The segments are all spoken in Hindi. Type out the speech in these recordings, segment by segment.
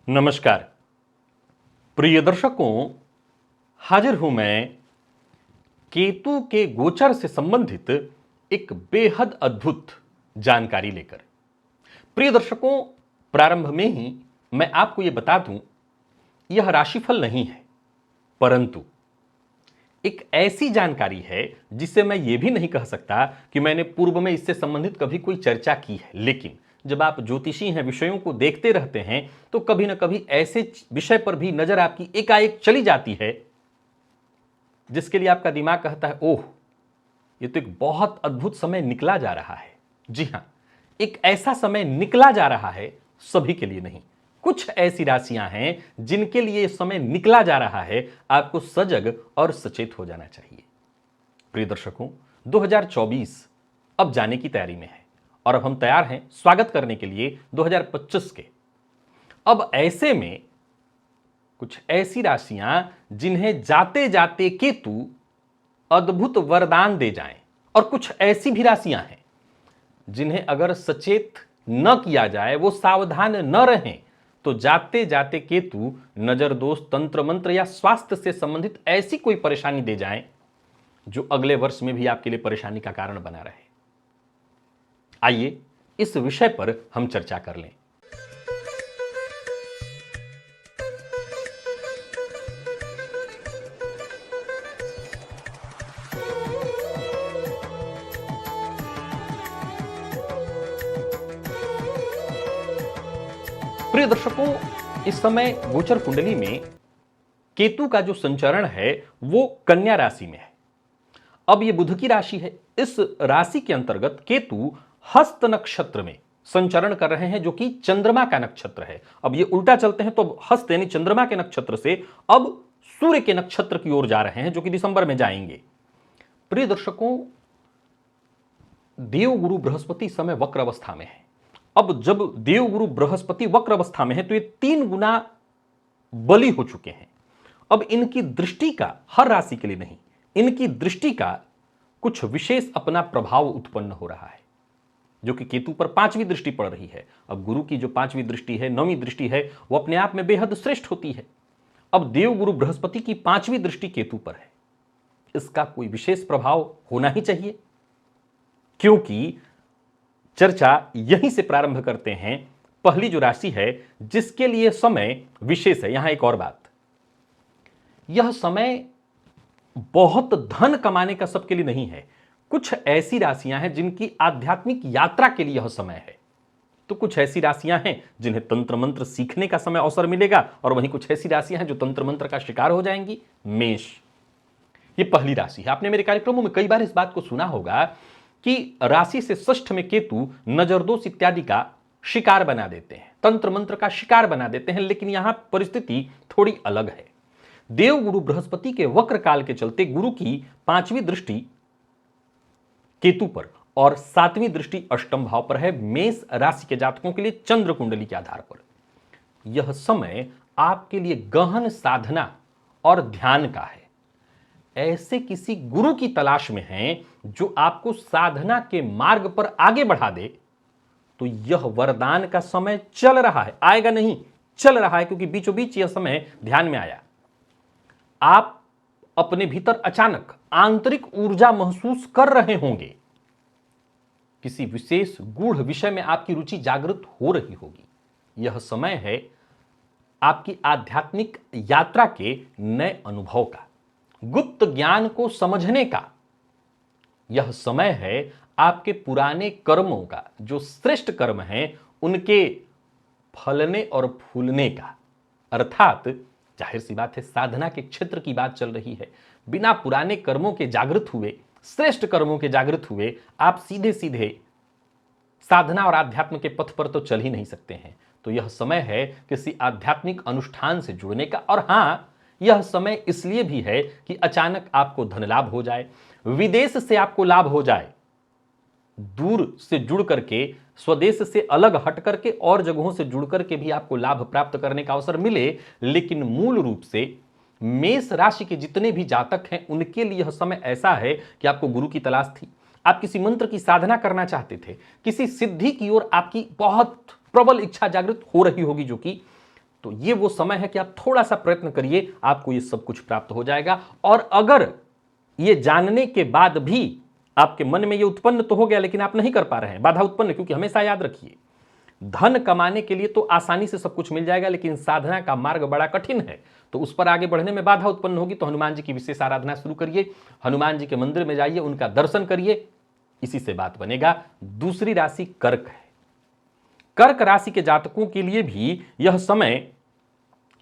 नमस्कार प्रिय दर्शकों, हाजिर हूं मैं केतु के गोचर से संबंधित एक बेहद अद्भुत जानकारी लेकर। प्रिय दर्शकों, प्रारंभ में ही मैं आपको यह बता दूं, यह राशिफल नहीं है, परंतु एक ऐसी जानकारी है जिसे मैं यह भी नहीं कह सकता कि मैंने पूर्व में इससे संबंधित कभी कोई चर्चा की है। लेकिन जब आप ज्योतिषी हैं, विषयों को देखते रहते हैं, तो कभी ना कभी ऐसे विषय पर भी नजर आपकी एकाएक चली जाती है जिसके लिए आपका दिमाग कहता है, ओह, ये तो एक बहुत अद्भुत समय निकला जा रहा है। जी हां, एक ऐसा समय निकला जा रहा है, सभी के लिए नहीं। कुछ ऐसी राशियां हैं जिनके लिए यह समय निकला जा रहा है। आपको सजग और सचेत हो जाना चाहिए। प्रिय दर्शकों, 2024 अब जाने की तैयारी में है और अब हम तैयार हैं स्वागत करने के लिए 2025 के। अब ऐसे में कुछ ऐसी राशियां जिन्हें जाते जाते केतु अद्भुत वरदान दे जाएं, और कुछ ऐसी भी राशियां हैं जिन्हें अगर सचेत न किया जाए, वो सावधान न रहें, तो जाते जाते केतु नजरदोष, तंत्र मंत्र या स्वास्थ्य से संबंधित ऐसी कोई परेशानी दे जाएं जो अगले वर्ष में भी आपके लिए परेशानी का कारण बना रहे। आइए इस विषय पर हम चर्चा कर लें। प्रिय दर्शकों, इस समय गोचर कुंडली में केतु का जो संचरण है वो कन्या राशि में है। अब ये बुध की राशि है। इस राशि के अंतर्गत केतु हस्त नक्षत्र में संचरण कर रहे हैं, जो कि चंद्रमा का नक्षत्र है। अब ये उल्टा चलते हैं, तो हस्त यानी चंद्रमा के नक्षत्र से अब सूर्य के नक्षत्र की ओर जा रहे हैं, जो कि दिसंबर में जाएंगे। प्रिय दर्शकों, देवगुरु बृहस्पति समय वक्र अवस्था में है। अब जब देवगुरु बृहस्पति वक्र अवस्था में है तो ये 3 गुना बली हो चुके हैं। अब इनकी दृष्टि का हर राशि के लिए नहीं, इनकी दृष्टि का कुछ विशेष अपना प्रभाव उत्पन्न हो रहा है, जो कि केतु पर 5वीं दृष्टि पड़ रही है। अब गुरु की जो 5वीं दृष्टि है, 9वीं दृष्टि है, वो अपने आप में बेहद श्रेष्ठ होती है। अब देवगुरु बृहस्पति की 5वीं दृष्टि केतु पर है। इसका कोई विशेष प्रभाव होना ही चाहिए, क्योंकि चर्चा यहीं से प्रारंभ करते हैं। पहली जो राशि है जिसके लिए समय विशेष है, यहां एक और बात, यह समय बहुत धन कमाने का सबके लिए नहीं है। कुछ ऐसी राशियां हैं जिनकी आध्यात्मिक यात्रा के लिए यह समय है, तो कुछ ऐसी राशियां हैं जिन्हें तंत्र मंत्र सीखने का समय अवसर मिलेगा, और वहीं कुछ ऐसी राशियां हैं जो तंत्र मंत्र का शिकार हो जाएंगी। मेष, ये पहली राशि है। आपने मेरे कार्यक्रमों में कई बार इस बात को सुना होगा कि राशि से षष्ठ में केतु नजरदोष इत्यादि का शिकार बना देते हैं, तंत्र मंत्र का शिकार बना देते हैं। लेकिन यहां परिस्थिति थोड़ी अलग है। देवगुरु बृहस्पति के वक्र काल के चलते गुरु की 5वीं दृष्टि केतु पर और 7वीं दृष्टि अष्टम भाव पर है, मेष राशि के जातकों के लिए चंद्र कुंडली के आधार पर। यह समय आपके लिए गहन साधना और ध्यान का है। ऐसे किसी गुरु की तलाश में हैं जो आपको साधना के मार्ग पर आगे बढ़ा दे, तो यह वरदान का समय चल रहा है। आएगा नहीं, चल रहा है, क्योंकि बीचों बीच यह समय ध्यान में आया। आप अपने भीतर अचानक आंतरिक ऊर्जा महसूस कर रहे होंगे। किसी विशेष गूढ़ विषय में आपकी रुचि जागृत हो रही होगी। यह समय है आपकी आध्यात्मिक यात्रा के नए अनुभव का, गुप्त ज्ञान को समझने का। यह समय है आपके पुराने कर्मों का, जो श्रेष्ठ कर्म हैं, उनके फलने और फूलने का। अर्थात जाहिर सी बात है, साधना के क्षेत्र की बात चल रही है। बिना पुराने कर्मों के जागृत हुए, श्रेष्ठ कर्मों के जागृत हुए, आप सीधे सीधे साधना और आध्यात्म के पथ पर तो चल ही नहीं सकते हैं। तो यह समय है किसी आध्यात्मिक अनुष्ठान से जुड़ने का। और हां, यह समय इसलिए भी है कि अचानक आपको धन लाभ हो जाए, विदेश से आपको लाभ हो जाए, दूर से जुड़ करके, स्वदेश से अलग हट करके और जगहों से जुड़ करके भी आपको लाभ प्राप्त करने का अवसर मिले। लेकिन मूल रूप से मेष राशि के जितने भी जातक हैं, उनके लिए यह समय ऐसा है कि आपको गुरु की तलाश थी, आप किसी मंत्र की साधना करना चाहते थे, किसी सिद्धि की ओर आपकी बहुत प्रबल इच्छा जागृत हो रही होगी, जो कि तो ये वो समय है कि आप थोड़ा सा प्रयत्न करिए, आपको ये सब कुछ प्राप्त हो जाएगा। और अगर ये जानने के बाद भी आपके मन में ये उत्पन्न तो हो गया लेकिन आप नहीं कर पा रहे हैं, बाधा उत्पन्न, क्योंकि हमेशा याद रखिए धन कमाने के लिए तो आसानी से सब कुछ मिल जाएगा, लेकिन साधना का मार्ग बड़ा कठिन है, तो उस पर आगे बढ़ने में बाधा उत्पन्न होगी। तो हनुमान जी की विशेष आराधना शुरू करिए, हनुमान जी के मंदिर में जाइए, उनका दर्शन करिए, इसी से बात बनेगा। दूसरी राशि कर्क है। कर्क राशि के जातकों के लिए भी यह समय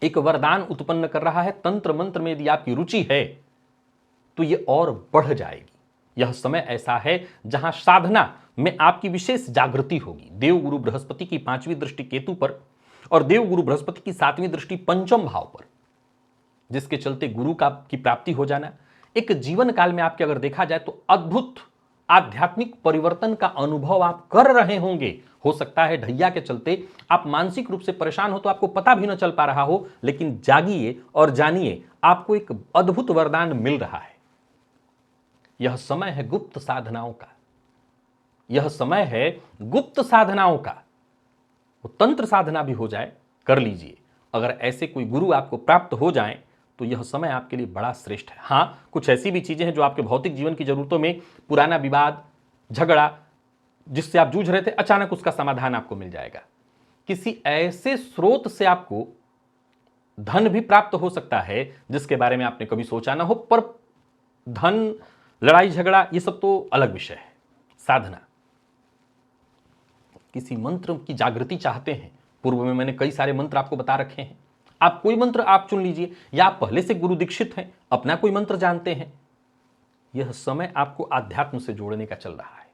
एक वरदान उत्पन्न कर रहा है। तंत्र मंत्र में यदि आपकी रुचि है तो यह और बढ़ जाएगी। यह समय ऐसा है जहां साधना में आपकी विशेष जागृति होगी। देवगुरु बृहस्पति की 5वीं दृष्टि केतु पर और देवगुरु बृहस्पति की 7वीं दृष्टि पंचम भाव पर, जिसके चलते गुरु की प्राप्ति हो जाना, एक जीवन काल में आपके अगर देखा जाए तो अद्भुत आध्यात्मिक परिवर्तन का अनुभव आप कर रहे होंगे। हो सकता है ढैया के चलते आप मानसिक रूप से परेशान हो तो आपको पता भी न चल पा रहा हो, लेकिन जागिए और जानिए आपको एक अद्भुत वरदान मिल रहा है। यह समय है गुप्त साधनाओं का, यह समय है गुप्त साधनाओं का। वो तंत्र साधना भी हो जाए, कर लीजिए। अगर ऐसे कोई गुरु आपको प्राप्त हो जाए तो यह समय आपके लिए बड़ा श्रेष्ठ है। हां, कुछ ऐसी भी चीजें हैं जो आपके भौतिक जीवन की जरूरतों में, पुराना विवाद झगड़ा जिससे आप जूझ रहे थे, अचानक उसका समाधान आपको मिल जाएगा। किसी ऐसे स्रोत से आपको धन भी प्राप्त हो सकता है जिसके बारे में आपने कभी सोचा ना हो, पर धन, लड़ाई झगड़ा, ये सब तो अलग विषय है। साधना, किसी मंत्र की जागृति चाहते हैं, पूर्व में मैंने कई सारे मंत्र आपको बता रखे हैं, आप कोई मंत्र आप चुन लीजिए, या आप पहले से गुरु दीक्षित हैं, अपना कोई मंत्र जानते हैं। यह समय आपको आध्यात्म से जोड़ने का चल रहा है।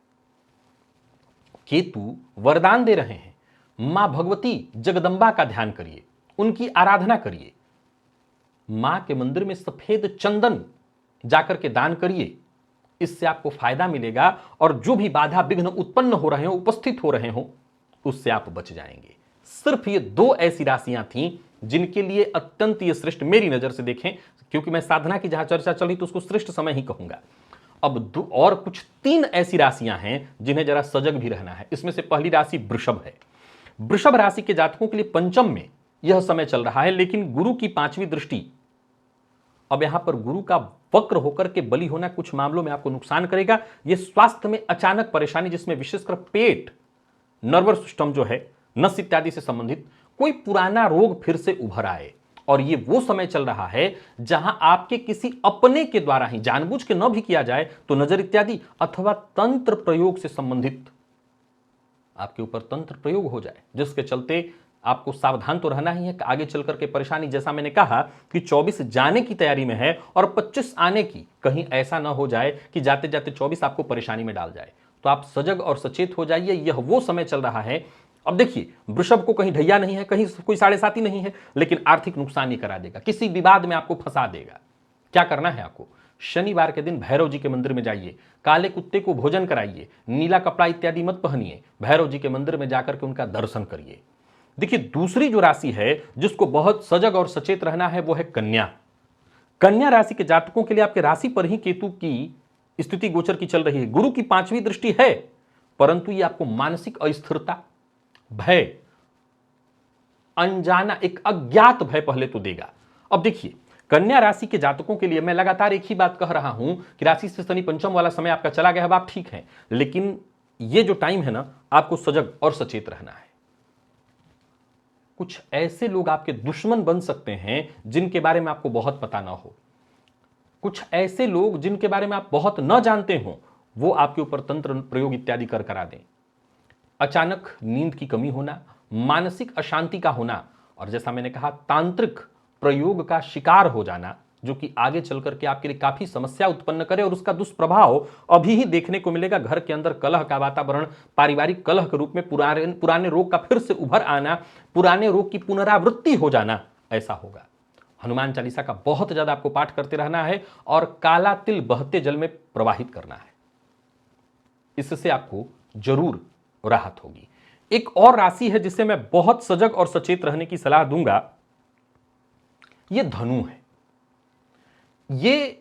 केतु वरदान दे रहे हैं, मां भगवती जगदंबा का ध्यान करिए, उनकी आराधना करिए, मां के मंदिर में सफेद चंदन जाकर के दान करिए, इससे आपको फायदा मिलेगा और जो भी बाधा विघ्न उत्पन्न हो रहे हो, उपस्थित हो रहे हो, उससे आप बच जाएंगे। सिर्फ ये 2 ऐसी राशियां थीं जिनके लिए अत्यंत ये श्रेष्ठ, मेरी नजर से देखें, क्योंकि मैं साधना की जहां चर्चा चली तो उसको श्रेष्ठ समय ही कहूंगा। अब और कुछ 3 ऐसी राशियां हैं जिन्हें जरा सजग भी रहना है। इसमें से पहली राशि वृषभ है। वृषभ राशि के जातकों के लिए पंचम में यह समय चल रहा है, लेकिन गुरु की 5वीं दृष्टि, अब यहां पर गुरु का वक्र होकर के बली होना कुछ मामलों में आपको नुकसान करेगा। यह स्वास्थ्य में अचानक परेशानी, जिसमें विशेषकर पेट, नर्वस सिस्टम जो है, नस इत्यादि से संबंधित कोई पुराना रोग फिर से उभर आए। और ये वो समय चल रहा है जहां आपके किसी अपने के द्वारा ही, जानबूझ के न भी किया जाए तो नजर इत्यादि अथवा तंत्र प्रयोग से संबंधित आपके ऊपर तंत्र प्रयोग हो जाए, जिसके चलते आपको सावधान तो रहना ही है। आगे चल करके परेशानी, जैसा मैंने कहा कि 24 जाने की तैयारी में है और 25 आने की, कहीं ऐसा ना हो जाए कि जाते जाते 24 आपको परेशानी में डाल जाए। तो आप सजग और सचेत हो जाइए, यह वो समय चल रहा है। अब देखिए, वृषभ को कहीं ढैया नहीं है, कहीं कोई 7.5 नहीं है, लेकिन आर्थिक नुकसान ही करा देगा, किसी विवाद में आपको फंसा देगा। क्या करना है आपको? शनिवार के दिन भैरव जी के मंदिर में जाइए, काले कुत्ते को भोजन कराइए, नीला कपड़ा इत्यादि मत पहनिए, भैरव जी के मंदिर में जाकर के उनका दर्शन करिए। देखिए, दूसरी जो राशि है जिसको बहुत सजग और सचेत रहना है वो है कन्या। कन्या राशि के जातकों के लिए आपके राशि पर ही केतु की स्थिति गोचर की चल रही है। गुरु की 5वीं दृष्टि है, परंतु ये आपको मानसिक अस्थिरता, भय, अनजाना, एक अज्ञात भय पहले तो देगा। अब देखिए, कन्या राशि के जातकों के लिए मैं लगातार एक ही बात कह रहा हूं कि राशि से शनि पंचम वाला समय आपका चला गया, अब आप ठीक हैं, लेकिन ये जो टाइम है ना, आपको सजग और सचेत रहना है। कुछ ऐसे लोग आपके दुश्मन बन सकते हैं जिनके बारे में आपको बहुत पता ना हो। कुछ ऐसे लोग जिनके बारे में आप बहुत न जानते हो, वो आपके ऊपर तंत्र प्रयोग इत्यादि कर करा दें। अचानक नींद की कमी होना, मानसिक अशांति का होना, और जैसा मैंने कहा तांत्रिक प्रयोग का शिकार हो जाना, जो कि आगे चल करके आपके लिए काफी समस्या उत्पन्न करे, और उसका दुष्प्रभाव अभी ही देखने को मिलेगा। घर के अंदर कलह का वातावरण, पारिवारिक कलह के रूप में पुराने रोग का फिर से उभर आना, पुराने रोग की पुनरावृत्ति हो जाना, ऐसा होगा। हनुमान चालीसा का बहुत ज्यादा आपको पाठ करते रहना है और काला तिल बहते जल में प्रवाहित करना है, इससे आपको जरूर राहत होगी। एक और राशि है जिसे मैं बहुत सजग और सचेत रहने की सलाह दूंगा, यह धनु है। ये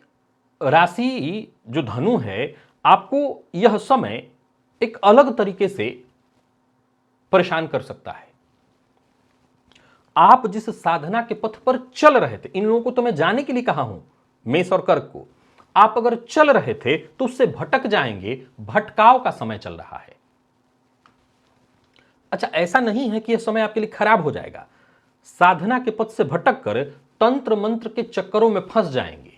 राशि जो धनु है, आपको यह समय एक अलग तरीके से परेशान कर सकता है। आप जिस साधना के पथ पर चल रहे थे, इन लोगों को तो मैं जाने के लिए कहा हूं, मेष और कर्क को, आप अगर चल रहे थे तो उससे भटक जाएंगे, भटकाव का समय चल रहा है। अच्छा, ऐसा नहीं है कि यह समय आपके लिए खराब हो जाएगा। साधना के पथ से भटक कर तंत्र मंत्र के चक्करों में फंस जाएंगे,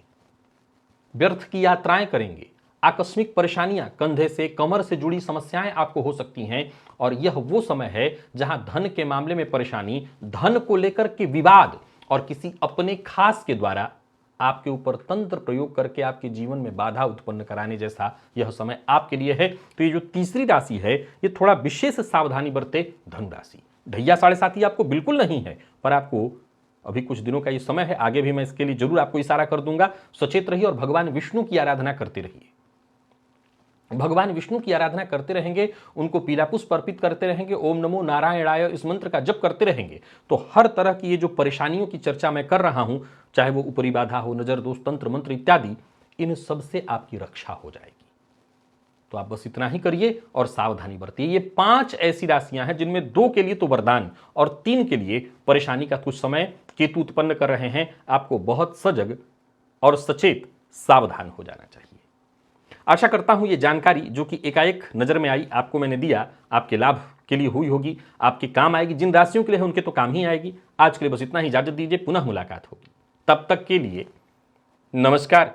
व्यर्थ की यात्राएं करेंगे, आकस्मिक परेशानियां, कंधे से कमर से जुड़ी समस्याएं आपको हो सकती हैं। और यह वो समय है जहां धन के मामले में परेशानी, धन को लेकर के विवाद और किसी अपने खास के द्वारा आपके ऊपर तंत्र प्रयोग करके आपके जीवन में बाधा उत्पन्न कराने जैसा यह समय आपके लिए है। तो ये जो तीसरी राशि है, ये थोड़ा विशेष सावधानी बरते। धन राशि ढैया 7.5 आपको बिल्कुल नहीं है, पर आपको अभी कुछ दिनों का ये समय है, आगे भी मैं इसके लिए जरूर आपको इशारा कर दूंगा। सचेत रहिए और भगवान विष्णु की आराधना करते रहिए। भगवान विष्णु की आराधना करते रहेंगे, उनको पीला पुष्प अर्पित करते रहेंगे, ओम नमो नारायणाय इस मंत्र का जप करते रहेंगे, तो हर तरह की ये जो परेशानियों की चर्चा मैं कर रहा हूं, चाहे वो ऊपरी बाधा हो, नजर दोष, तंत्र मंत्र इत्यादि, इन सब से आपकी रक्षा हो जाएगी। तो आप बस इतना ही करिए और सावधानी बरतिए। ये 5 ऐसी राशियां हैं जिनमें 2 के लिए तो वरदान और 3 के लिए परेशानी का कुछ समय केतु उत्पन्न कर रहे हैं। आपको बहुत सजग और सचेत सावधान हो जाना चाहिए। आशा करता हूं ये जानकारी जो कि एकाएक नजर में आई, आपको मैंने दिया, आपके लाभ के लिए हुई होगी, आपके काम आएगी। जिन राशियों के लिए है उनके तो काम ही आएगी। आज के लिए बस इतना ही, इजाजत दीजिए, पुनः मुलाकात होगी। तब तक के लिए नमस्कार।